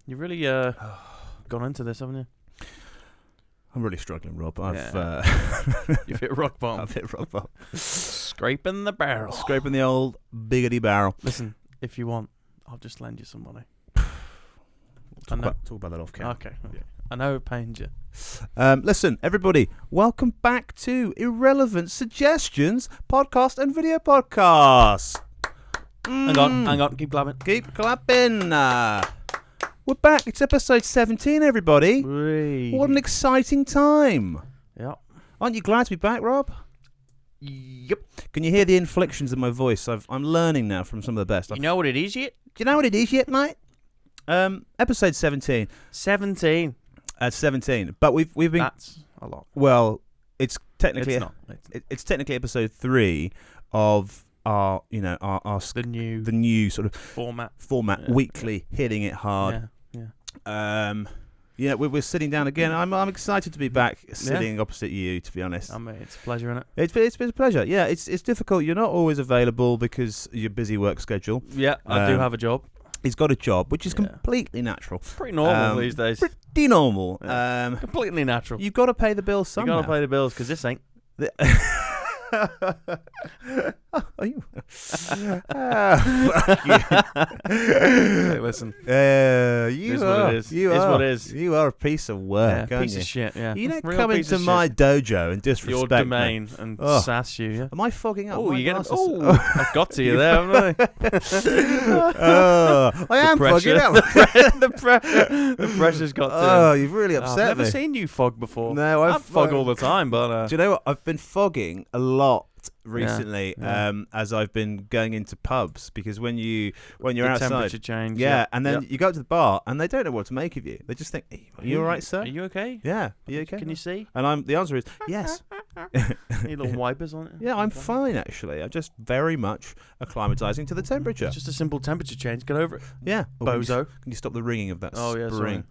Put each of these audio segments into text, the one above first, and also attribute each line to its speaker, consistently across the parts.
Speaker 1: You've really gone into this, haven't you?
Speaker 2: I'm really struggling, Rob.
Speaker 1: You've hit rock bottom.
Speaker 2: I've hit rock bottom.
Speaker 1: Scraping the barrel.
Speaker 2: Scraping the old biggity barrel.
Speaker 1: Listen, if you want, I'll just lend you some money.
Speaker 2: Talk about that off camera.
Speaker 1: Okay. I know it pains you.
Speaker 2: Listen, everybody, welcome back to Irrelevant Suggestions podcast and video podcast.
Speaker 1: Hang on, keep clapping.
Speaker 2: Keep clapping. We're back. It's episode 17, everybody.
Speaker 1: Whee.
Speaker 2: What an exciting time.
Speaker 1: Yep.
Speaker 2: Aren't you glad to be back, Rob?
Speaker 1: Yep.
Speaker 2: Can you hear the inflections of my voice? I'm learning now from some of the best.
Speaker 1: You know what it is yet?
Speaker 2: Do you know what it is yet, mate? Episode 17.
Speaker 1: 17.
Speaker 2: 17. But we've been.
Speaker 1: That's a lot.
Speaker 2: Well, it's technically
Speaker 1: It's not.
Speaker 2: it's technically episode 3 of our
Speaker 1: The
Speaker 2: new sort of
Speaker 1: format.
Speaker 2: Yeah. Weekly, hitting it hard.
Speaker 1: Yeah.
Speaker 2: We're sitting down again. I'm excited to be back sitting opposite you, to be honest.
Speaker 1: I mean, it's a pleasure, isn't it?
Speaker 2: It's been a pleasure. Yeah, it's difficult. You're not always available because of your busy work schedule.
Speaker 1: Yeah, I do have a job.
Speaker 2: He's got a job, which is completely natural.
Speaker 1: Pretty normal these days.
Speaker 2: Pretty normal.
Speaker 1: Yeah. Completely natural.
Speaker 2: You've got to pay the bills somehow.
Speaker 1: You've got to pay the bills because this ain't.
Speaker 2: Are you?
Speaker 1: Fuck you. Hey, listen.
Speaker 2: You are.
Speaker 1: What it is.
Speaker 2: You
Speaker 1: It's
Speaker 2: are.
Speaker 1: what it is.
Speaker 2: You are a piece of work, aren't
Speaker 1: piece
Speaker 2: you?
Speaker 1: of shit. Yeah.
Speaker 2: You don't
Speaker 1: Real
Speaker 2: come
Speaker 1: piece
Speaker 2: into
Speaker 1: of
Speaker 2: my
Speaker 1: shit.
Speaker 2: dojo and disrespect
Speaker 1: Your domain
Speaker 2: me.
Speaker 1: and
Speaker 2: Oh.
Speaker 1: sass you. Yeah.
Speaker 2: Am I fogging up?
Speaker 1: Oh,
Speaker 2: My
Speaker 1: you get
Speaker 2: glasses?
Speaker 1: Oh, I've got to you there, haven't I?
Speaker 2: I am fogging up.
Speaker 1: The pressure's got to.
Speaker 2: Oh, you've really
Speaker 1: I've
Speaker 2: upset
Speaker 1: never
Speaker 2: me.
Speaker 1: seen you fog before.
Speaker 2: No,
Speaker 1: I fog all the time, but
Speaker 2: Do you know what? I've been fogging a lot recently,
Speaker 1: Yeah.
Speaker 2: as I've been going into pubs, because when you're
Speaker 1: the
Speaker 2: outside,
Speaker 1: temperature change.
Speaker 2: and then you go to the bar and they don't know what to make of you. They just think, "Are you all right, sir?
Speaker 1: Are you okay?
Speaker 2: Yeah, are you okay?"
Speaker 1: Can you see?
Speaker 2: And the answer is yes.
Speaker 1: Need little wipers on it.
Speaker 2: Yeah, I'm fine actually. I'm just very much acclimatizing to the temperature.
Speaker 1: It's just a simple temperature change. Get over it.
Speaker 2: Yeah,
Speaker 1: Bozo.
Speaker 2: Can you stop the ringing of that
Speaker 1: Yeah,
Speaker 2: spring?
Speaker 1: sorry.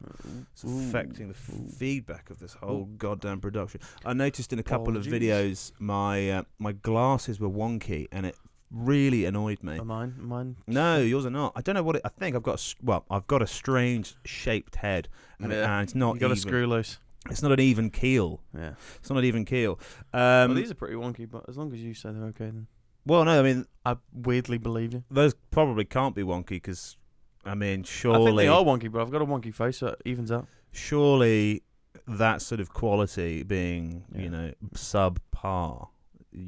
Speaker 2: It's affecting the feedback of this whole goddamn production. I noticed in a couple of
Speaker 1: Apologies.
Speaker 2: videos my glasses were wonky, and it really annoyed me.
Speaker 1: Mine.
Speaker 2: No, yours are not. I don't know what I think I've got. I've got a strange shaped head, and it's not.
Speaker 1: You got
Speaker 2: even,
Speaker 1: a screw loose.
Speaker 2: It's not an even keel.
Speaker 1: Yeah.
Speaker 2: It's not an even keel.
Speaker 1: Well, these are pretty wonky, but as long as you say they're okay, then
Speaker 2: Well, no, I mean
Speaker 1: I weirdly believe you.
Speaker 2: those probably can't be wonky because, I mean, surely
Speaker 1: I think they are wonky, but I've got a wonky face, so it evens out.
Speaker 2: Surely that sort of quality being,
Speaker 1: Yeah.
Speaker 2: subpar.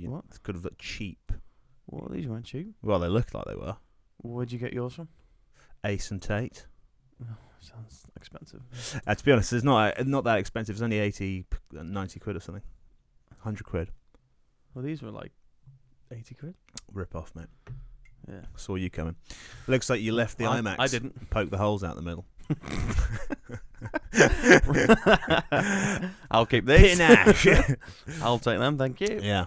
Speaker 1: What?
Speaker 2: It's kind of cheap.
Speaker 1: Well, these weren't cheap.
Speaker 2: Well, they looked like they were.
Speaker 1: Where'd you get yours from?
Speaker 2: Ace and Tate.
Speaker 1: Sounds expensive.
Speaker 2: To be honest, it's not that expensive. It's only 80, 90 quid or something. 100 quid.
Speaker 1: Well, these were like 80 quid.
Speaker 2: Rip off, mate.
Speaker 1: Yeah.
Speaker 2: Saw you coming. Looks like you left the IMAX.
Speaker 1: I didn't.
Speaker 2: Poke the holes out the middle.
Speaker 1: I'll keep these.
Speaker 2: Pinash.
Speaker 1: I'll take them, thank you.
Speaker 2: Yeah.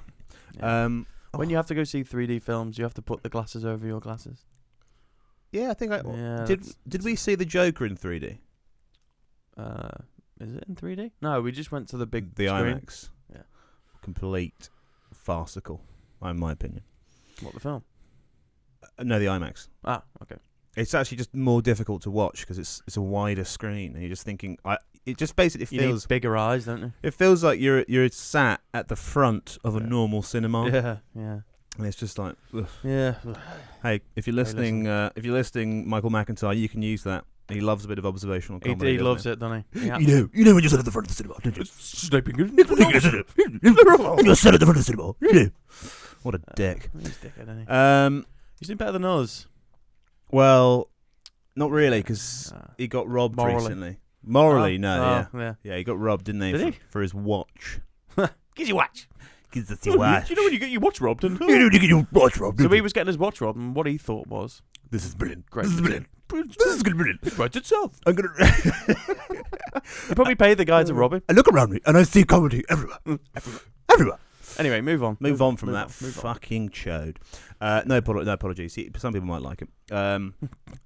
Speaker 1: When you have to go see 3D films, you have to put the glasses over your glasses.
Speaker 2: Yeah, I think
Speaker 1: Yeah,
Speaker 2: did we see the Joker in 3D?
Speaker 1: Is it in 3D? No, we just went to the big
Speaker 2: The
Speaker 1: screen.
Speaker 2: IMAX.
Speaker 1: Yeah.
Speaker 2: Complete farcical, in my opinion.
Speaker 1: What, the film?
Speaker 2: No, the IMAX.
Speaker 1: Ah, okay.
Speaker 2: It's actually just more difficult to watch because it's a wider screen, and you're just thinking. It just basically
Speaker 1: You
Speaker 2: feels
Speaker 1: need bigger eyes, don't you?
Speaker 2: It feels like you're sat at the front of a normal cinema,
Speaker 1: Yeah.
Speaker 2: and it's just like, ugh.
Speaker 1: Yeah.
Speaker 2: Hey, if you're listening, Michael McIntyre, you can use that. He loves a bit of observational comedy.
Speaker 1: He loves it, doesn't he? Yeah.
Speaker 2: You know when you're sat at the front of the cinema, don't you?
Speaker 1: Sniping.
Speaker 2: You're sat at the front of the cinema. You know. What a dick.
Speaker 1: He's a dickhead, isn't he? He's doing better than us.
Speaker 2: Well, not really, because he got robbed recently. Morally, no,
Speaker 1: yeah.
Speaker 2: Yeah, he got robbed, didn't he?
Speaker 1: Did he?
Speaker 2: For his watch.
Speaker 1: Gives you watch.
Speaker 2: Gives us your watch.
Speaker 1: You know when you get your watch robbed? And
Speaker 2: You know when you get your watch robbed.
Speaker 1: so he was getting his watch robbed, and what he thought was,
Speaker 2: This is brilliant.
Speaker 1: Great.
Speaker 2: This is brilliant. This is gonna be brilliant.
Speaker 1: it writes itself.
Speaker 2: I'm gonna.
Speaker 1: He probably paid the guy to rob him.
Speaker 2: I look around me and I see comedy everywhere. Everywhere.
Speaker 1: Anyway, move on.
Speaker 2: Move on from that
Speaker 1: move on.
Speaker 2: fucking chode. No apologies. Some people might like him. And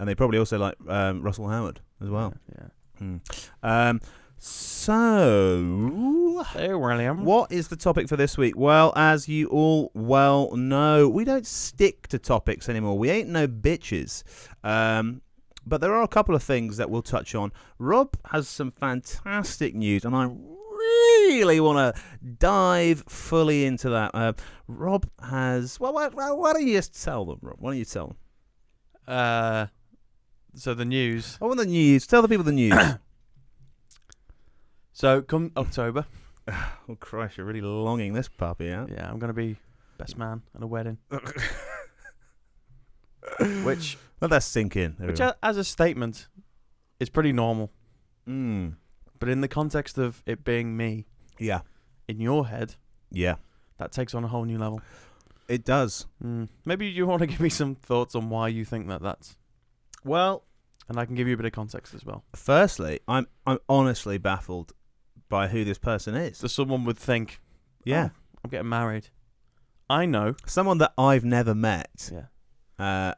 Speaker 2: they probably also like Russell Howard as well.
Speaker 1: Yeah.
Speaker 2: So,
Speaker 1: Hey, William.
Speaker 2: what is the topic for this week? Well, as you all well know, we don't stick to topics anymore. We ain't no bitches. But there are a couple of things that we'll touch on. Rob has some fantastic news, and I really want to dive fully into that. Rob has... Well, why don't you just tell them, Rob? Why don't you tell them?
Speaker 1: So the news.
Speaker 2: I want the news. Tell the people the news.
Speaker 1: So come October.
Speaker 2: Oh, Christ, you're really longing this puppy out.
Speaker 1: Yeah, I'm going to be best man at a wedding. Which...
Speaker 2: Let that sink in.
Speaker 1: Which, as a statement, is pretty normal.
Speaker 2: Mm.
Speaker 1: But in the context of it being me,
Speaker 2: Yeah.
Speaker 1: in your head,
Speaker 2: Yeah.
Speaker 1: that takes on a whole new level.
Speaker 2: It does.
Speaker 1: Maybe you want to give me some thoughts on why you think that's...
Speaker 2: Well...
Speaker 1: And I can give you a bit of context as well.
Speaker 2: Firstly, I'm honestly baffled by who this person is.
Speaker 1: So someone would think,
Speaker 2: Yeah.
Speaker 1: oh, I'm getting married. I know.
Speaker 2: Someone that I've never met.
Speaker 1: Yeah.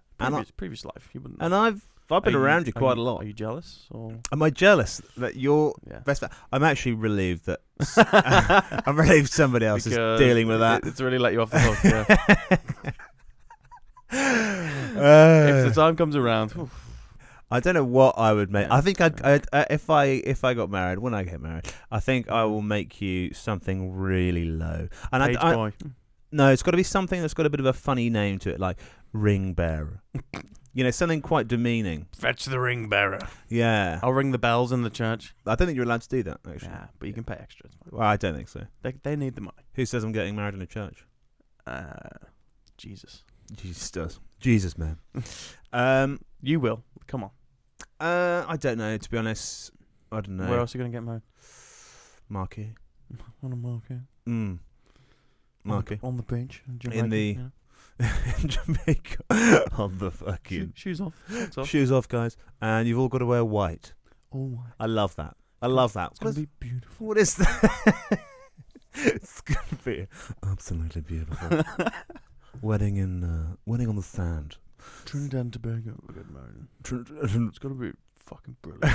Speaker 1: Previous life. You wouldn't know.
Speaker 2: And I've been around you quite a lot.
Speaker 1: Are you jealous? Or?
Speaker 2: Am I jealous that you're best? I'm actually relieved that I'm relieved somebody else is dealing with that.
Speaker 1: It's really let you off the hook. Yeah. If the time comes around,
Speaker 2: I don't know what I would make.
Speaker 1: Yeah.
Speaker 2: I think if I got married, when I get married, I think I will make you something really low. And
Speaker 1: Page boy.
Speaker 2: No, it's got to be something that's got a bit of a funny name to it, like ring bearer. Something quite demeaning.
Speaker 1: Fetch the ring bearer.
Speaker 2: Yeah.
Speaker 1: I'll ring the bells in the church.
Speaker 2: I don't think you're allowed to do that, actually.
Speaker 1: Yeah, but you can pay extra.
Speaker 2: Well, I don't think so.
Speaker 1: They need the money.
Speaker 2: Who says I'm getting married in a church?
Speaker 1: Jesus.
Speaker 2: Jesus does. Jesus, man.
Speaker 1: You will. Come on.
Speaker 2: I don't know, to be honest. I don't know.
Speaker 1: Where else are you going to get married?
Speaker 2: Marquee.
Speaker 1: On a marquee.
Speaker 2: Marquee.
Speaker 1: On the beach. In Jamaica.
Speaker 2: In the... in Jamaica. On the fucking...
Speaker 1: Shoes off.
Speaker 2: Shoes off, guys. And you've all got to wear white.
Speaker 1: All white.
Speaker 2: I love that. I love that.
Speaker 1: It's going to be beautiful.
Speaker 2: What is that? It's going to be absolutely beautiful. Wedding on the sand.
Speaker 1: Trinidad and Tobago will get married. It's got to be fucking brilliant.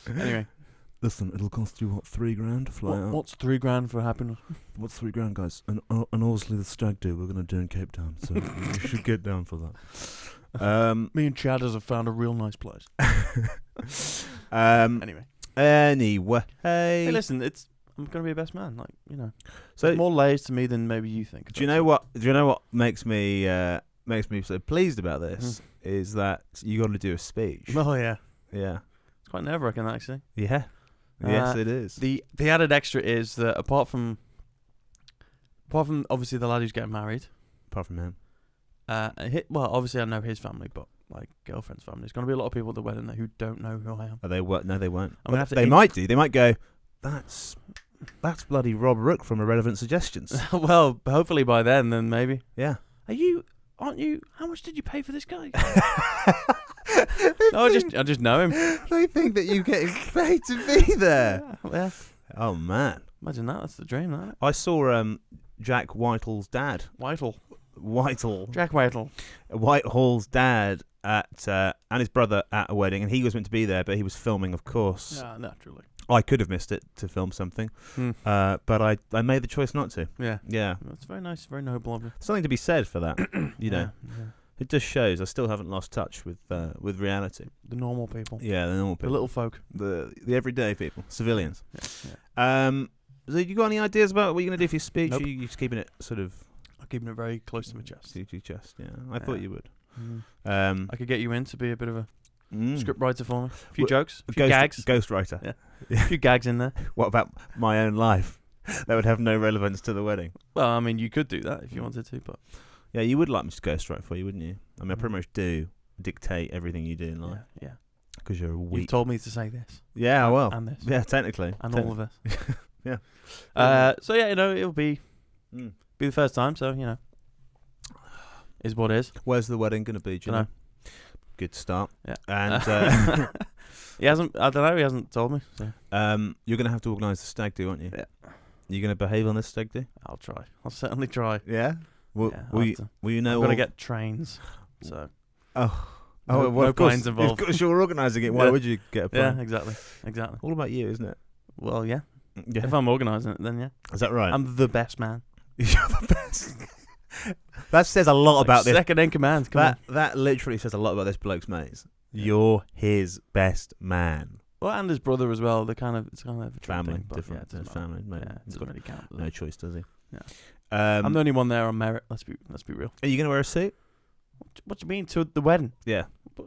Speaker 1: Anyway.
Speaker 2: Listen, it'll cost you, what, $3,000 to fly out?
Speaker 1: What's $3,000 for happiness?
Speaker 2: What's $3,000, guys? And obviously the stag do we're going to do in Cape Town, so you should get down for that.
Speaker 1: Me and Chadders have found a real nice place.
Speaker 2: Anyway.
Speaker 1: Hey, listen, I'm going to be a best man, So there's more layers to me than maybe you think.
Speaker 2: Do you know what makes me so pleased about this is that you got to do a speech.
Speaker 1: Oh yeah.
Speaker 2: Yeah.
Speaker 1: It's quite nerve-wracking actually.
Speaker 2: Yeah. Yes, it is.
Speaker 1: The added extra is that apart from obviously the lad who's getting married,
Speaker 2: apart from him,
Speaker 1: obviously I know his family, but like girlfriend's family, there's going to be a lot of people at the wedding who don't know who I am.
Speaker 2: Oh, they won't. No, they won't.
Speaker 1: They
Speaker 2: might do. They might go, That's bloody Rob Rook from Irrelevant Suggestions.
Speaker 1: Well, hopefully by then maybe.
Speaker 2: Yeah.
Speaker 1: Aren't you? How much did you pay for this guy? No, I just know him.
Speaker 2: They think that you're getting paid to be there.
Speaker 1: Yeah.
Speaker 2: Oh man.
Speaker 1: Imagine that. That's the dream, isn't it?
Speaker 2: I saw Jack Whitehall's dad.
Speaker 1: Jack Whitehall.
Speaker 2: Whitehall's dad and his brother at a wedding, and he was meant to be there, but he was filming, of course.
Speaker 1: Yeah, naturally.
Speaker 2: I could have missed it to film something, but I made the choice not to.
Speaker 1: Yeah.
Speaker 2: Yeah.
Speaker 1: That's very nice, very noble of you.
Speaker 2: Something to be said for that, you know.
Speaker 1: Yeah.
Speaker 2: It just shows I still haven't lost touch with reality.
Speaker 1: The normal people.
Speaker 2: Yeah, the normal people.
Speaker 1: The little folk.
Speaker 2: The everyday people. Civilians.
Speaker 1: Yeah.
Speaker 2: So you got any ideas about what you're going to do for your speech?
Speaker 1: Nope.
Speaker 2: Or you just keeping it sort of...
Speaker 1: I'm keeping it very close to my chest.
Speaker 2: To your chest, yeah. I thought you would.
Speaker 1: I could get you in to be a bit of a script writer for me. A few jokes, a few gags.
Speaker 2: Ghostwriter.
Speaker 1: Yeah. A few gags in there.
Speaker 2: What about my own life? That would have no relevance to the wedding.
Speaker 1: Well, I mean, you could do that if you wanted to, but...
Speaker 2: Yeah, you would like me to ghostwrite for you, wouldn't you? I mean, I pretty much do dictate everything you do in life.
Speaker 1: Yeah.
Speaker 2: Because you're a weak...
Speaker 1: You've told me to say this.
Speaker 2: Yeah, well.
Speaker 1: And this.
Speaker 2: Yeah, technically.
Speaker 1: And all of this.
Speaker 2: Yeah.
Speaker 1: So, yeah, it'll be the first time, so, is what is.
Speaker 2: Where's the wedding going to be, do you know? Good start.
Speaker 1: Yeah.
Speaker 2: And...
Speaker 1: he hasn't told me. So.
Speaker 2: You're going to have to organise the stag do, aren't you?
Speaker 1: Yeah.
Speaker 2: You going to behave on this stag do?
Speaker 1: I'll try. I'll certainly try.
Speaker 2: Yeah? Will you know...
Speaker 1: I've got to get trains, so...
Speaker 2: No
Speaker 1: planes involved.
Speaker 2: Of course you're organising it. Why would you get a plane?
Speaker 1: Yeah, exactly. All
Speaker 2: about you, isn't it?
Speaker 1: Well, yeah. If I'm organising it, then yeah.
Speaker 2: Is that right?
Speaker 1: I'm the best man.
Speaker 2: You're the best. That says a lot about this.
Speaker 1: Second in command.
Speaker 2: That literally says a lot about this bloke's mates. You're his best man.
Speaker 1: Well, and his brother as well. It's kind of a
Speaker 2: Family,
Speaker 1: thing,
Speaker 2: different.
Speaker 1: Yeah,
Speaker 2: It's family. Mate.
Speaker 1: Yeah, it's going to count.
Speaker 2: No choice, does he?
Speaker 1: Yeah.
Speaker 2: I'm
Speaker 1: I'm the only one there on merit. Let's be real.
Speaker 2: Are you going to wear a suit?
Speaker 1: What do you mean to the wedding?
Speaker 2: Yeah.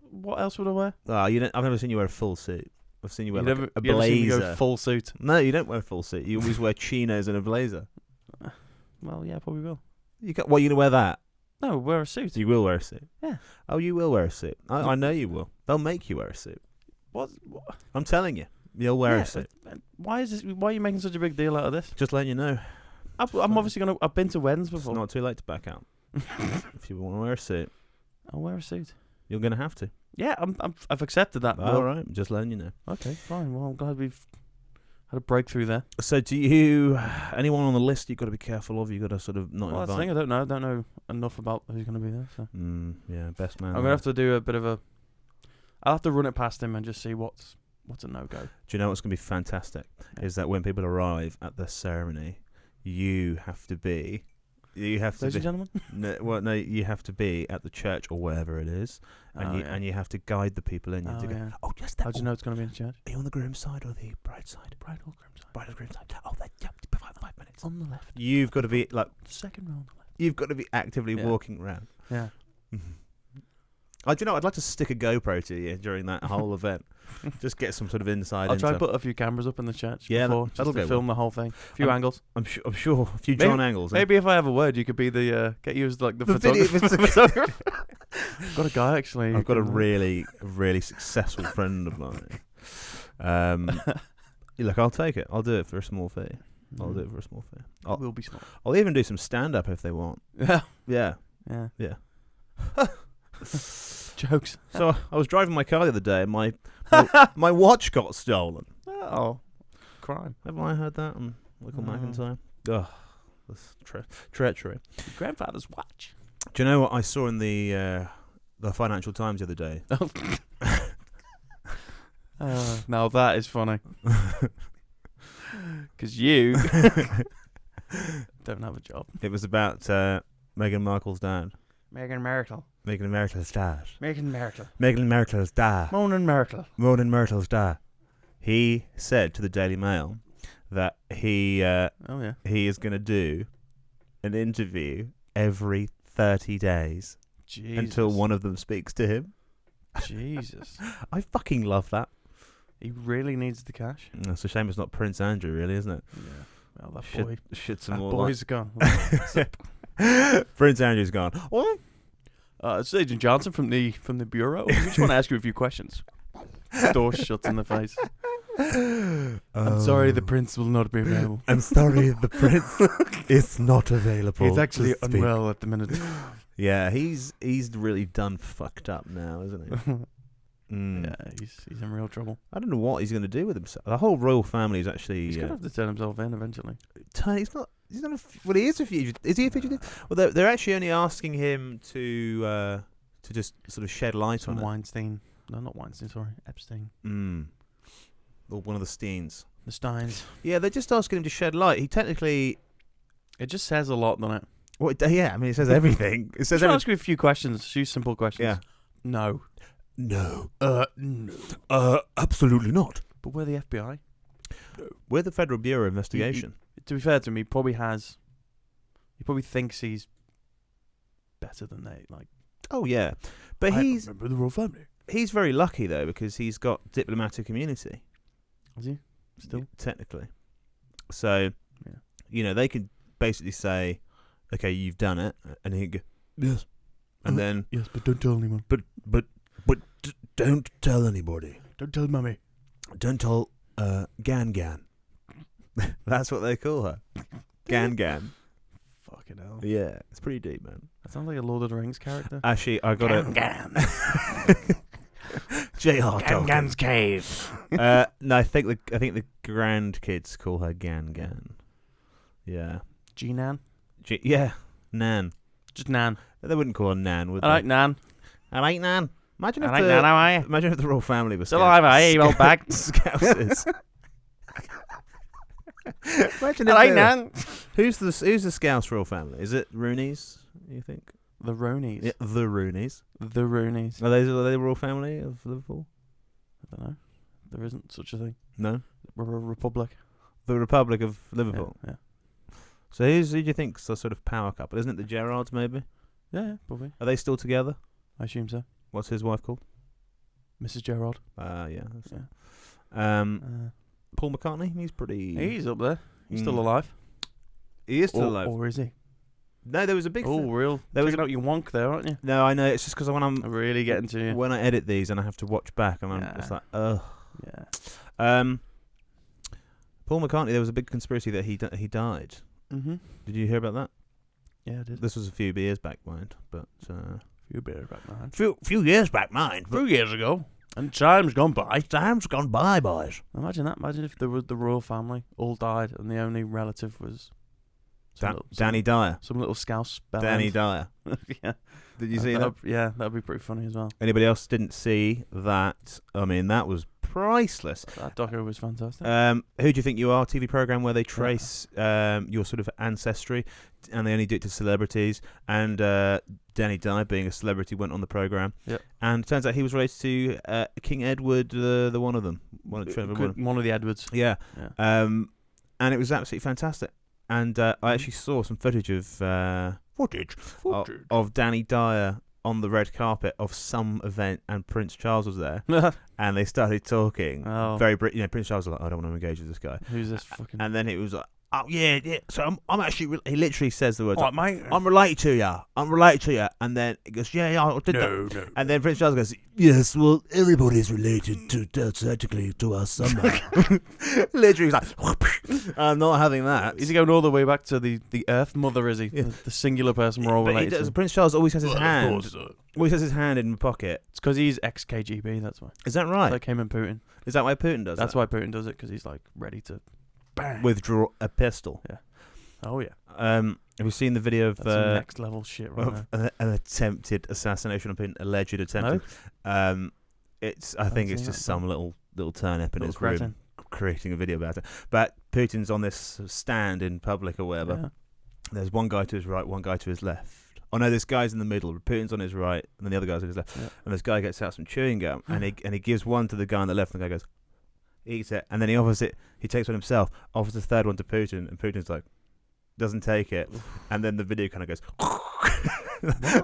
Speaker 1: What else would I wear?
Speaker 2: Oh, I've never seen you wear a full suit. I've seen you wear
Speaker 1: You
Speaker 2: like
Speaker 1: never-
Speaker 2: a
Speaker 1: you ever seen me
Speaker 2: blazer.
Speaker 1: go full suit.
Speaker 2: No, you don't wear a full suit. You always wear chinos and a blazer.
Speaker 1: Well, yeah, probably will.
Speaker 2: You going to wear that?
Speaker 1: No, wear a suit.
Speaker 2: You will wear a suit.
Speaker 1: Yeah.
Speaker 2: Oh, you will wear a suit. I know you will. They'll make you wear a suit.
Speaker 1: What?
Speaker 2: I'm telling you, you'll wear a suit.
Speaker 1: Why is this? Why are you making such a big deal out of this?
Speaker 2: Just letting you know.
Speaker 1: I'm obviously gonna. I've been to weddings
Speaker 2: It's
Speaker 1: before.
Speaker 2: not too late to back out. If you want to wear a suit,
Speaker 1: I'll wear a suit.
Speaker 2: you're going to have to.
Speaker 1: Yeah, I've accepted that.
Speaker 2: All right, just letting you know.
Speaker 1: Okay, fine. Well, I'm glad we've had a breakthrough there.
Speaker 2: So, do you? Anyone on the list you've got to be careful of? You've got to sort of not
Speaker 1: Well, that's the
Speaker 2: invite.
Speaker 1: thing. I don't know enough about who's going to be there. So
Speaker 2: Yeah, best man.
Speaker 1: I'm gonna have to do a bit of a. I'll have to run it past him and just see what's a no go.
Speaker 2: Do you know what's going to be fantastic?
Speaker 1: Yeah.
Speaker 2: Is that when people arrive at the ceremony, you have to be.
Speaker 1: Ladies and gentlemen.
Speaker 2: No, you have to be at the church or wherever it is, and you have to guide the people in. You have to go,
Speaker 1: Yeah.
Speaker 2: oh, just that.
Speaker 1: How do you know it's going to be in the church?
Speaker 2: Are you on the groom's side or the bride's side?
Speaker 1: Bride or groom side?
Speaker 2: Bride or groom's side. Oh, yeah, 5 minutes.
Speaker 1: On the left.
Speaker 2: You've got to be like.
Speaker 1: Second row on the left.
Speaker 2: You've got to be actively
Speaker 1: Yeah.
Speaker 2: walking around.
Speaker 1: Yeah.
Speaker 2: Do you know? I'd like to stick a GoPro to you during that whole event. Just get some sort of insight.
Speaker 1: I'll try
Speaker 2: into.
Speaker 1: and put a few cameras up in the church.
Speaker 2: Yeah,
Speaker 1: before,
Speaker 2: that'll
Speaker 1: just to
Speaker 2: go
Speaker 1: film the whole thing. A few angles.
Speaker 2: I'm sure a few John angles.
Speaker 1: Maybe if I have a word, you could be the get you as like the
Speaker 2: video
Speaker 1: photographer. I've got a guy actually.
Speaker 2: I've got a really successful friend of mine. Look, I'll take it. I'll do it for a small fee. I'll do it for a small fee.
Speaker 1: Will be small.
Speaker 2: I'll even do some stand up if they want.
Speaker 1: Yeah.
Speaker 2: Yeah.
Speaker 1: Yeah.
Speaker 2: Yeah.
Speaker 1: Jokes.
Speaker 2: So I was driving my car the other day, and my watch got stolen.
Speaker 1: Oh, crime.
Speaker 2: Haven't I heard that on Michael
Speaker 1: No.
Speaker 2: McIntyre? Ugh, that's treachery.
Speaker 1: Your grandfather's watch.
Speaker 2: Do you know what I saw in the Financial Times the other day?
Speaker 1: Now that is funny. Because you don't have a job.
Speaker 2: It was about Meghan Markle's dad.
Speaker 1: Meghan Markle.
Speaker 2: Meghan Markle's dad.
Speaker 1: Meghan Markle.
Speaker 2: Meghan Markle's dad.
Speaker 1: Moanin' Markle.
Speaker 2: Ronan Myrtle's dad. He said to the Daily Mail that he is going to do an interview every 30 days
Speaker 1: Jesus.
Speaker 2: until one of them speaks to him.
Speaker 1: Jesus.
Speaker 2: I fucking love that.
Speaker 1: He really needs the cash.
Speaker 2: It's a shame it's not Prince Andrew, really, isn't it?
Speaker 1: Yeah. Well, that boy.
Speaker 2: Shit some
Speaker 1: That
Speaker 2: more.
Speaker 1: boy's gone.
Speaker 2: Prince Andrew's gone. What?
Speaker 1: It's Agent Johnson from the bureau. We just want to ask you a few questions. Door shuts in the face. I'm sorry, the prince will not be available.
Speaker 2: I'm sorry, the prince is not available.
Speaker 1: He's actually unwell at the minute.
Speaker 2: Yeah, he's really done fucked up now, isn't he?
Speaker 1: Yeah, he's in real trouble.
Speaker 2: I don't know what he's going to do with himself. The whole royal family is actually.
Speaker 1: He's going to have to turn himself in eventually.
Speaker 2: He's not. Well, he is a fugitive. Is he a fugitive? Well, they're actually only asking him to just sort of shed light on it.
Speaker 1: Weinstein. No, not Weinstein. Sorry, Epstein.
Speaker 2: Or one of the Steins.
Speaker 1: The Steins.
Speaker 2: Yeah, they're just asking him to shed light. He technically.
Speaker 1: It just says a lot, doesn't it?
Speaker 2: Well, yeah. I mean, it says everything. It says
Speaker 1: I'll ask you a few questions. Few simple questions.
Speaker 2: Yeah.
Speaker 1: No.
Speaker 2: No.
Speaker 1: No.
Speaker 2: Absolutely not.
Speaker 1: But we're the FBI.
Speaker 2: We're the Federal Bureau of Investigation.
Speaker 1: To be fair to him, he probably thinks he's better than they like.
Speaker 2: Oh yeah, but
Speaker 1: I remember the royal family.
Speaker 2: He's very lucky though because he's got diplomatic immunity.
Speaker 1: Is he still?
Speaker 2: Technically. So, they could basically say, "Okay, you've done it," and he'd go, "Yes," and then
Speaker 1: yes, but don't tell anyone.
Speaker 2: But don't tell anybody.
Speaker 1: Don't tell mummy.
Speaker 2: Don't tell Gan Gan. That's what they call her. Gan Gan.
Speaker 1: Fucking hell.
Speaker 2: Yeah, it's pretty deep, man.
Speaker 1: That sounds like a Lord of the Rings character.
Speaker 2: Actually, I got
Speaker 1: Gan Gan.
Speaker 2: J.R.
Speaker 1: Gan Gan's cave.
Speaker 2: No, I think the grandkids call her Gan Gan. Yeah.
Speaker 1: G-Nan?
Speaker 2: Yeah, Nan.
Speaker 1: Just Nan.
Speaker 2: They wouldn't call her Nan, would they?
Speaker 1: I like Nan.
Speaker 2: I like Nan. Imagine if
Speaker 1: Nan, how are you?
Speaker 2: Imagine if the royal family was
Speaker 1: Still alive, are you? You old bag.
Speaker 2: Scousers. Imagine
Speaker 1: I like Nan.
Speaker 2: Who's the Scouse royal family? Is it Rooney's, you think?
Speaker 1: The Roonies.
Speaker 2: Yeah, the Roonies.
Speaker 1: The Roonies.
Speaker 2: Are they royal family of Liverpool?
Speaker 1: I don't know. There isn't such a thing.
Speaker 2: No.
Speaker 1: We're a republic.
Speaker 2: The Republic of Liverpool.
Speaker 1: Yeah.
Speaker 2: So who do you think's the sort of power couple? Isn't it the Gerrards, maybe?
Speaker 1: Yeah, probably.
Speaker 2: Are they still together?
Speaker 1: I assume so.
Speaker 2: What's his wife called?
Speaker 1: Mrs. Gerrard.
Speaker 2: Yeah.
Speaker 1: Yeah.
Speaker 2: Paul McCartney, he's pretty...
Speaker 1: He's up there. He's still alive.
Speaker 2: He is still alive.
Speaker 1: Or is he?
Speaker 2: No, there was a big...
Speaker 1: real.
Speaker 2: There was
Speaker 1: Checking out your wonk there, aren't you?
Speaker 2: No, I know. It's just because when I'm
Speaker 1: really getting to you.
Speaker 2: When I edit these and I have to watch back, and I'm just like, ugh.
Speaker 1: Yeah.
Speaker 2: Paul McCartney, there was a big conspiracy that he died.
Speaker 1: Mm-hmm.
Speaker 2: Did you hear about that?
Speaker 1: Yeah, I did.
Speaker 2: This was a few years back, mind, but
Speaker 1: Few years back, mind.
Speaker 2: Few years back, mind.
Speaker 1: Few years ago. And time's gone by.
Speaker 2: Time's gone by, boys.
Speaker 1: Imagine that. Imagine if the royal family all died and the only relative was
Speaker 2: Danny Dyer.
Speaker 1: Some little scouse bell
Speaker 2: Danny
Speaker 1: end.
Speaker 2: Dyer.
Speaker 1: Yeah.
Speaker 2: Did you see that?
Speaker 1: Yeah, that'd be pretty funny as well.
Speaker 2: Anybody else didn't see that? I mean, that was priceless.
Speaker 1: That doco was fantastic.
Speaker 2: Who do you think you are? TV program where they trace your sort of ancestry, and they only do it to celebrities. And Danny Dyer, being a celebrity, went on the program.
Speaker 1: Yep.
Speaker 2: And it turns out he was related to King Edward, the one of them, one of
Speaker 1: the Edwards.
Speaker 2: Yeah. And it was absolutely fantastic. And I actually saw some footage of of Danny Dyer on the red carpet of some event, and Prince Charles was there, and they started talking. Very Prince Charles was like, I don't want to engage with this guy.
Speaker 1: Who's this fucking?
Speaker 2: And then it was like, oh yeah. So I'm actually. He literally says the words.
Speaker 1: Right, mate.
Speaker 2: I'm related to you. And then he goes, yeah, I did that.
Speaker 1: No.
Speaker 2: And then Prince Charles goes, yes, well, everybody's related to technically to us somehow. Literally, he's like, I'm not having that.
Speaker 1: Is he going all the way back to the Earth Mother? Is he the singular person we're all related to?
Speaker 2: Prince Charles always has his hand.
Speaker 1: Of course,
Speaker 2: always has his hand in the pocket.
Speaker 1: It's because he's ex-KGB. That's why.
Speaker 2: Is that right?
Speaker 1: It's like him and Putin.
Speaker 2: Is that why Putin does?
Speaker 1: That's why Putin does it, because he's like ready to bang.
Speaker 2: Withdraw a pistol.
Speaker 1: Yeah. Oh yeah.
Speaker 2: Have you seen the video of
Speaker 1: some next level shit right now?
Speaker 2: An attempted assassination on Putin? Alleged attempted.
Speaker 1: No?
Speaker 2: I think it's just some little turnip in his
Speaker 1: cretin.
Speaker 2: room creating a video about it. But Putin's on this stand in public or whatever.
Speaker 1: Yeah.
Speaker 2: There's one guy to his right, one guy to his left. Oh no, this guy's in the middle. Putin's on his right, and then the other guy's on his left. Yeah. And this guy gets out some chewing gum, and he gives one to the guy on the left, and the guy goes, eats it, and then he takes one himself, offers the third one to Putin, and Putin's like, doesn't take it, and then the video kind of goes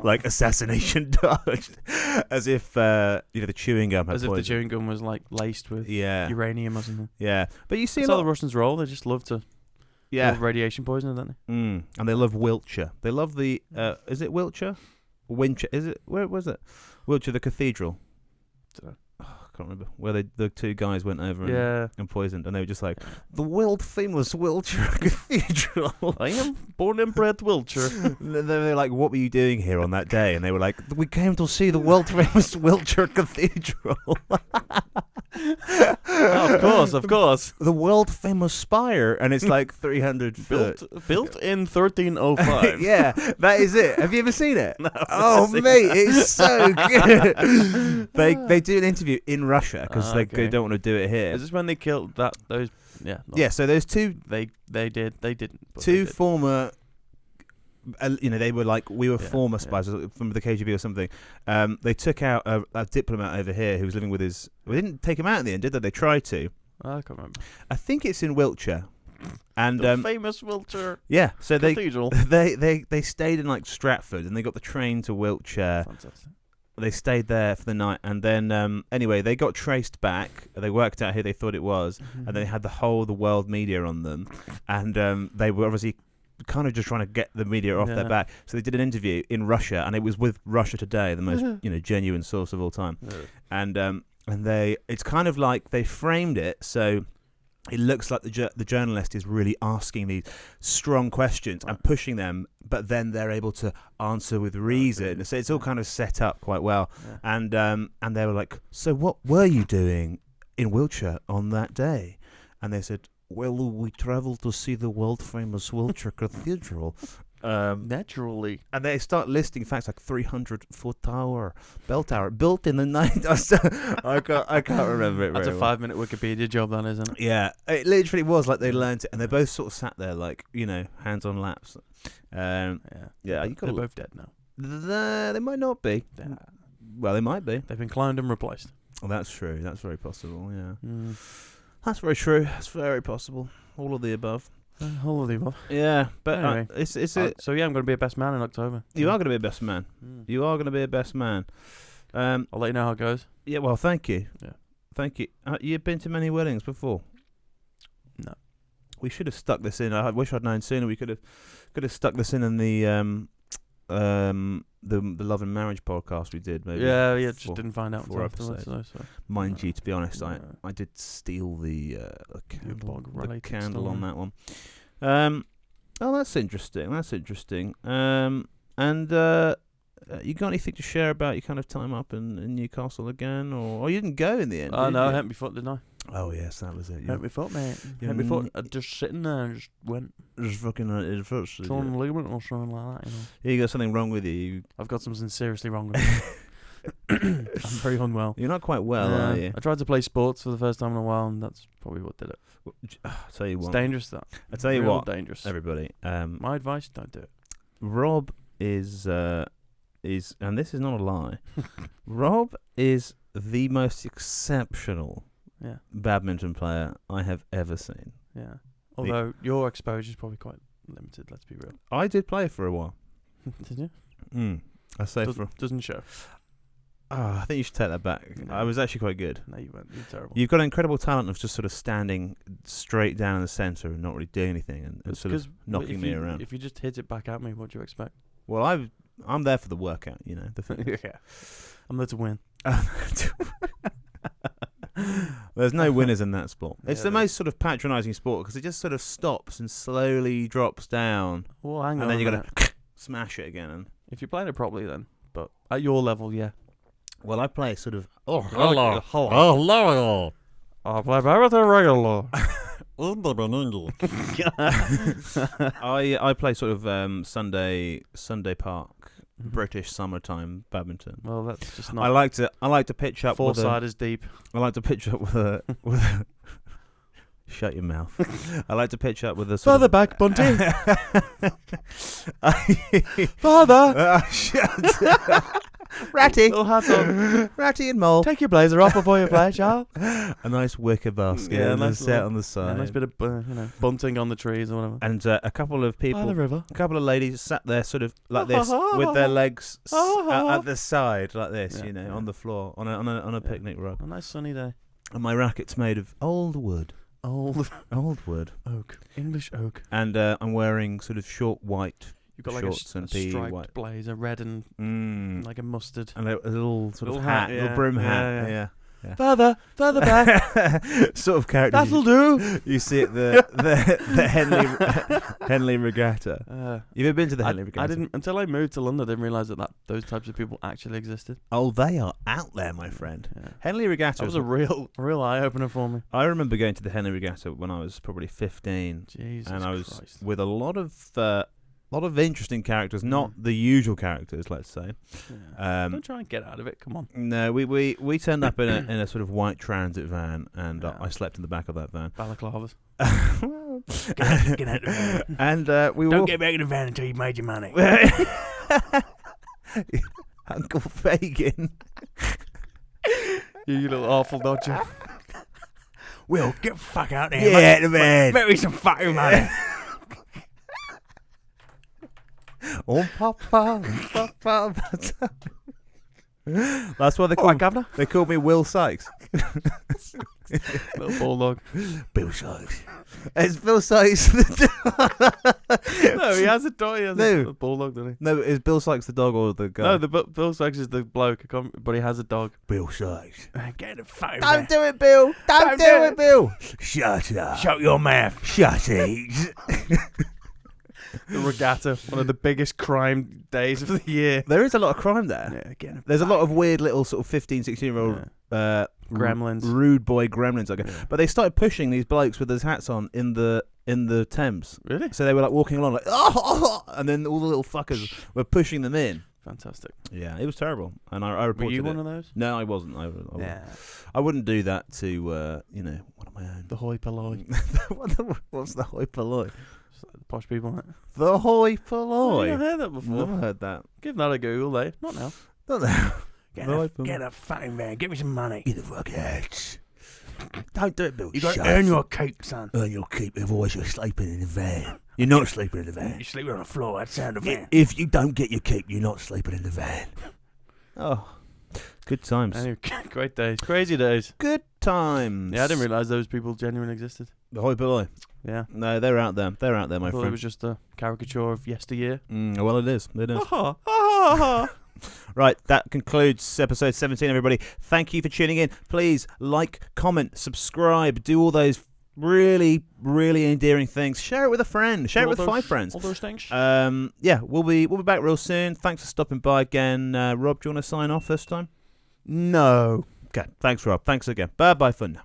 Speaker 2: like assassination dodged, as if the chewing gum had
Speaker 1: as
Speaker 2: poison.
Speaker 1: if the chewing gum was like laced with uranium or something.
Speaker 2: Yeah, but you see
Speaker 1: that's how the Russians roll. They just love to love radiation poisoning, don't they?
Speaker 2: And they love Wiltshire. They love the is it Wiltshire? Winchester? Is it, where was it? Wiltshire, the cathedral. I can't remember where the two guys went over and poisoned, and they were just like, the world famous Wiltshire Cathedral.
Speaker 1: I am born and bred Wiltshire.
Speaker 2: They were like, what were you doing here on that day? And they were like, we came to see the world famous Wiltshire Cathedral.
Speaker 1: Of course.
Speaker 2: The world famous spire, and it's like 300 foot.
Speaker 1: Built in 1305.
Speaker 2: Yeah, that is it. Have you ever seen it?
Speaker 1: No.
Speaker 2: Oh, mate, it's so good. They do an interview in Russia because they don't want to do it here.
Speaker 1: Is this when they killed those? Yeah.
Speaker 2: Yeah. So there's two.
Speaker 1: They didn't.
Speaker 2: Two former. They were like, we were former spies from the KGB or something. They took out a diplomat over here who was living with his. We didn't take him out in the end, did they? They tried to.
Speaker 1: I can't remember.
Speaker 2: I think it's in Wiltshire. And
Speaker 1: the famous Wiltshire.
Speaker 2: Yeah. So
Speaker 1: cathedral.
Speaker 2: They stayed in like Stratford, and they got the train to Wiltshire.
Speaker 1: Fantastic. They
Speaker 2: stayed there for the night, and then anyway, they got traced back. They worked out who they thought it was, and they had the world media on them, and they were obviously kind of just trying to get the media off their back. So they did an interview in Russia, and it was with Russia Today, the most genuine source of all time. And it's kind of like they framed it so it looks like the journalist is really asking these strong questions and pushing them, but then they're able to answer with reason. So it's all kind of set up quite well. Yeah. And they were like, so what were you doing in Wiltshire on that day? And they said, well, we travelled to see the world-famous Wiltshire Cathedral.
Speaker 1: Naturally.
Speaker 2: And they start listing facts like 300-foot tower, bell tower, built in the night. I can't remember it.
Speaker 1: That's a 5-minute Wikipedia job, then, isn't it?
Speaker 2: Yeah, it literally was like they learned it, and they both sort of sat there like hands on laps.
Speaker 1: They're both dead now.
Speaker 2: They might not be. Well, they might be.
Speaker 1: They've been cloned and replaced.
Speaker 2: Oh, that's true. That's very possible, yeah.
Speaker 1: Mm.
Speaker 2: That's very true. That's very possible. All of the above.
Speaker 1: All of the above.
Speaker 2: Yeah, but
Speaker 1: Anyway. So yeah, I'm going to be a best man in October.
Speaker 2: You are going to be a best man. You are going to be a best man.
Speaker 1: I'll let you know how it goes.
Speaker 2: Yeah, well, thank you.
Speaker 1: Yeah.
Speaker 2: Thank you. You've been to many weddings before?
Speaker 1: No.
Speaker 2: We should have stuck this in. I wish I'd known sooner. We could have stuck this in the Love and Marriage podcast we did. Maybe.
Speaker 1: Yeah. Just didn't find out
Speaker 2: 4
Speaker 1: until afterwards. So.
Speaker 2: Mind you, to be honest, I did steal the candle on that one. Oh, that's interesting. And you got anything to share about your kind of time up in Newcastle again, or you didn't go in the end?
Speaker 1: Oh no,
Speaker 2: you?
Speaker 1: I hurt my foot, didn't I?
Speaker 2: Oh yes, that was it.
Speaker 1: Hurt my foot, mate. Hurt my foot. I just sitting there and just went.
Speaker 2: Just fucking hurt his foot.
Speaker 1: Torn ligament or something like that,
Speaker 2: Yeah, you got something wrong with you.
Speaker 1: I've got something seriously wrong with me. I'm very unwell.
Speaker 2: You're not quite well, are you?
Speaker 1: I tried to play sports for the first time in a while, and that's probably what did it.
Speaker 2: I'll tell you what.
Speaker 1: It's dangerous, that.
Speaker 2: I tell you what,
Speaker 1: dangerous.
Speaker 2: everybody.
Speaker 1: My advice: don't do it.
Speaker 2: Rob is, and this is not a lie. Rob is the most exceptional badminton player I have ever seen.
Speaker 1: Yeah. Although your exposure is probably quite limited. Let's be real.
Speaker 2: I did play for a while.
Speaker 1: Did you?
Speaker 2: I say
Speaker 1: doesn't show.
Speaker 2: I think you should take that back.
Speaker 1: No.
Speaker 2: I was actually quite good.
Speaker 1: No, you weren't. You're terrible.
Speaker 2: You've got an incredible talent of just sort of standing straight down in the centre and not really doing anything and sort of knocking me around.
Speaker 1: If you just hit it back at me, what do you expect?
Speaker 2: Well, I'm there for the workout, you know.
Speaker 1: Yeah. I'm there to win.
Speaker 2: There's no winners in that sport. It's the
Speaker 1: there
Speaker 2: most sort of patronising sport because it just sort of stops and slowly drops down.
Speaker 1: Well, hang on.
Speaker 2: And then you got to smash it again. And
Speaker 1: if you're playing it properly, then. But at your level, yeah.
Speaker 2: Well, I play sort of.
Speaker 1: Hello. I play everything regular.
Speaker 2: I play sort of Sunday Park, British summertime badminton.
Speaker 1: Well, that's just not.
Speaker 2: I like to pitch up.
Speaker 1: Foresight is deep.
Speaker 2: I like to pitch up with a. Shut your mouth. I like to pitch up with a.
Speaker 1: Further back, Bunty. Father.
Speaker 2: Shut. Ratty.
Speaker 1: Little hat on.
Speaker 2: Ratty and Mole.
Speaker 1: Take your blazer off before you play, child.
Speaker 2: A nice wicker basket.
Speaker 1: Yeah,
Speaker 2: and
Speaker 1: nice
Speaker 2: set on the side.
Speaker 1: A nice bit of bunting on the trees or whatever.
Speaker 2: And a couple of people.
Speaker 1: By the river.
Speaker 2: A couple of ladies sat there sort of like this with their legs at the side like this, on the floor on a picnic rug.
Speaker 1: A nice sunny day.
Speaker 2: And my racket's made of old wood. Old wood.
Speaker 1: Oak. English oak.
Speaker 2: And I'm wearing sort of short white
Speaker 1: You've got
Speaker 2: shorts
Speaker 1: like a striped
Speaker 2: white
Speaker 1: blazer, red and like a mustard.
Speaker 2: And a little sort
Speaker 1: little
Speaker 2: of hat, little brim hat. Yeah.
Speaker 1: Further back.
Speaker 2: Sort of character.
Speaker 1: That'll do.
Speaker 2: You see at the Henley Regatta. You've ever been to the Henley Regatta?
Speaker 1: I didn't until I moved to London. I didn't realise that those types of people actually existed.
Speaker 2: Oh, they are out there, my friend. Yeah. Henley Regatta.
Speaker 1: That was a real eye opener for me.
Speaker 2: I remember going to the Henley Regatta when I was probably 15.
Speaker 1: Jesus
Speaker 2: and I was
Speaker 1: Christ.
Speaker 2: with a lot of interesting characters, not the usual characters, let's say.
Speaker 1: Yeah. Don't try and get out of it. Come on.
Speaker 2: No, we turned up in a sort of white transit van, and I slept in the back of that van.
Speaker 1: Balaclavas.
Speaker 2: Get out of the van. And we
Speaker 1: don't get back in the van until you made your money.
Speaker 2: Uncle Fagin.
Speaker 1: You little awful dodger. Will, get the fuck out there.
Speaker 2: Yeah, out of the van.
Speaker 1: Make me some fucking money.
Speaker 2: Oh, Papa. That's why they called me Will Sykes.
Speaker 1: Little bulldog.
Speaker 2: Bill Sykes. It's Bill Sykes.
Speaker 1: No, he has a dog. He has a bulldog, doesn't he?
Speaker 2: No, is Bill Sykes the dog or the guy?
Speaker 1: No, Bill Sykes is the bloke, but he has a dog.
Speaker 2: Bill Sykes.
Speaker 1: Get the phone.
Speaker 2: Don't do it, Bill. Don't do it, Bill. Shut up.
Speaker 1: Shut your mouth.
Speaker 2: Shut it.
Speaker 1: The regatta, one of the biggest crime days of the year.
Speaker 2: There is a lot of crime there. Yeah, there's a lot of weird little sort of 15, 16-year-old
Speaker 1: gremlins,
Speaker 2: rude boy gremlins. But they started pushing these blokes with those hats on in the Thames.
Speaker 1: Really?
Speaker 2: So they were like walking along like, oh, and then all the little fuckers were pushing them in.
Speaker 1: Fantastic.
Speaker 2: Yeah, it was terrible. And I reported it.
Speaker 1: Were you one of those?
Speaker 2: No, I wasn't. I wouldn't do that to, one of my own.
Speaker 1: The hoi polloi.
Speaker 2: What's the hoi polloi?
Speaker 1: It's like the posh people. Isn't it?
Speaker 2: The hoi
Speaker 1: I've
Speaker 2: polloi.
Speaker 1: never heard that before.
Speaker 2: Never heard that.
Speaker 1: Give that a Google, eh? Not now.
Speaker 2: Don't know.
Speaker 1: Get a fucking man. Give me some money.
Speaker 2: Get the fuck out. Don't do it, Bill.
Speaker 1: You got to earn your keep, son.
Speaker 2: Earn your keep. Otherwise, you're sleeping in the van. You're not sleeping in the van.
Speaker 1: You're sleeping on the floor outside the van.
Speaker 2: If you don't get your keep, you're not sleeping in the van. Oh, good times.
Speaker 1: Anyway, great days. Crazy days.
Speaker 2: Good times.
Speaker 1: Yeah, I didn't realise those people genuinely existed.
Speaker 2: The hoi polloi.
Speaker 1: Yeah.
Speaker 2: No, they're out there. They're out there, my
Speaker 1: I thought it
Speaker 2: friend.
Speaker 1: was just a caricature of yesteryear.
Speaker 2: Well, it is. It is.
Speaker 1: Ha ha ha.
Speaker 2: Right, that concludes episode 17, everybody. Thank you for tuning in. Please like, comment, subscribe, do all those really, really endearing things. Share it with a friend. Share it with 5 friends.
Speaker 1: All those things.
Speaker 2: Yeah, we'll be back real soon. Thanks for stopping by again. Rob, do you want to sign off this time?
Speaker 1: No.
Speaker 2: Okay, thanks, Rob. Thanks again. Bye-bye for now.